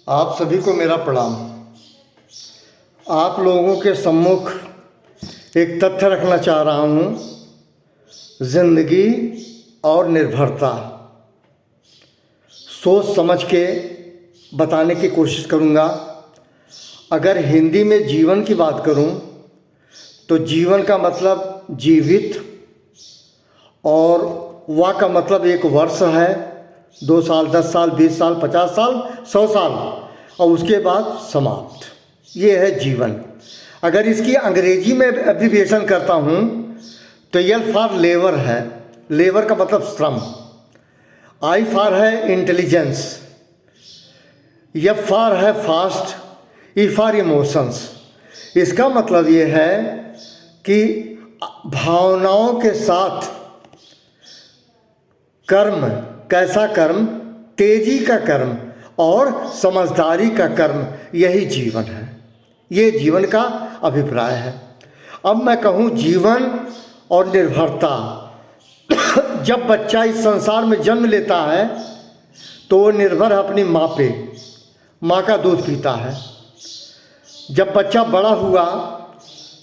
आप सभी को मेरा प्रणाम। आप लोगों के सम्मुख एक तथ्य रखना चाह रहा हूँ। जिंदगी और निर्भरता सोच समझ के बताने की कोशिश करूँगा। अगर हिंदी में जीवन की बात करूँ तो जीवन का मतलब जीवित, और वाह का मतलब एक वर्ष है, 2 साल, 10 साल, 20 साल, 50 साल, 100 साल, और उसके बाद समाप्त। ये है जीवन। अगर इसकी अंग्रेजी में एब्रीविएशन करता हूँ तो एल फॉर लेबर है। लेबर का मतलब श्रम। आई फॉर है इंटेलिजेंस। एफ फॉर है फास्ट। E for emotions. इसका मतलब ये है कि भावनाओं के साथ कर्म, कैसा कर्म, तेजी का कर्म और समझदारी का कर्म, यही जीवन है। ये जीवन का अभिप्राय है। अब मैं कहूँ जीवन और निर्भरता। जब बच्चा इस संसार में जन्म लेता है तो वो निर्भर है अपनी माँ पे, माँ का दूध पीता है। जब बच्चा बड़ा हुआ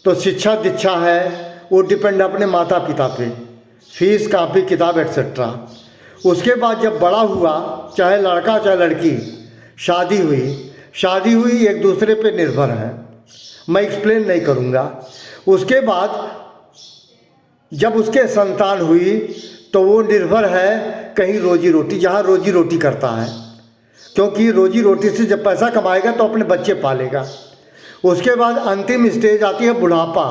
तो शिक्षा दीक्षा है, वो डिपेंड अपने माता पिता पे, फीस, कापी, किताब एक्सेट्रा। उसके बाद जब बड़ा हुआ, चाहे लड़का चाहे लड़की, शादी हुई, एक दूसरे पे निर्भर है। मैं एक्सप्लेन नहीं करूँगा। उसके बाद जब उसके संतान हुई तो वो निर्भर है कहीं रोजी रोटी, जहाँ रोजी रोटी करता है, क्योंकि रोजी रोटी से जब पैसा कमाएगा तो अपने बच्चे पालेगा। उसके बाद अंतिम स्टेज आती है बुढ़ापा,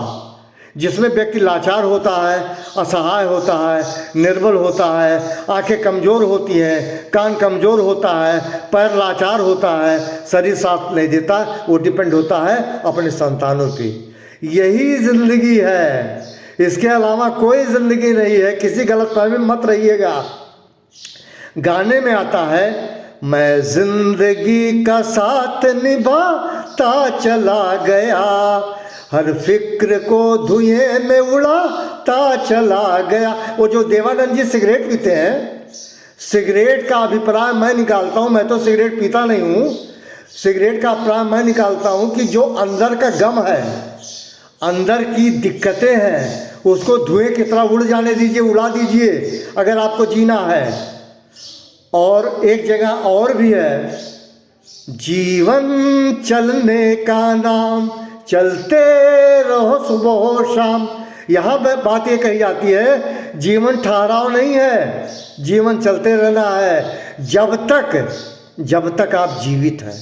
जिसमें व्यक्ति लाचार होता है, असहाय होता है, निर्बल होता है, आंखें कमज़ोर होती हैं, कान कमज़ोर होता है, पैर लाचार होता है, शरीर साथ नहीं देता। वो डिपेंड होता है अपने संतानों पे। यही ज़िंदगी है, इसके अलावा कोई ज़िंदगी नहीं है। किसी गलतफहमी में मत रहिएगा। गाने में आता है, मैं जिंदगी का साथ निभाता चला गया, हर फिक्र को धुएं में उड़ाता चला गया। वो जो देवानंद जी सिगरेट पीते हैं, सिगरेट का अभिप्राय मैं निकालता हूँ। मैं तो सिगरेट पीता नहीं हूँ। सिगरेट का अभिप्राय मैं निकालता हूँ कि जो अंदर का गम है, अंदर की दिक्कतें हैं, उसको धुएं की तरह उड़ जाने दीजिए, उड़ा दीजिए अगर आपको जीना है। और एक जगह और भी है, जीवन चलने का नाम, चलते रहो सुबह शाम। यहाँ पर बात ये कही जाती है, जीवन ठहराव नहीं है, जीवन चलते रहना है जब तक आप जीवित हैं।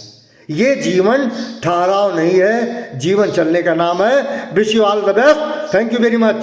ये जीवन ठहराव नहीं है, जीवन चलने का नाम है। Wish you all the best. Thank you very much.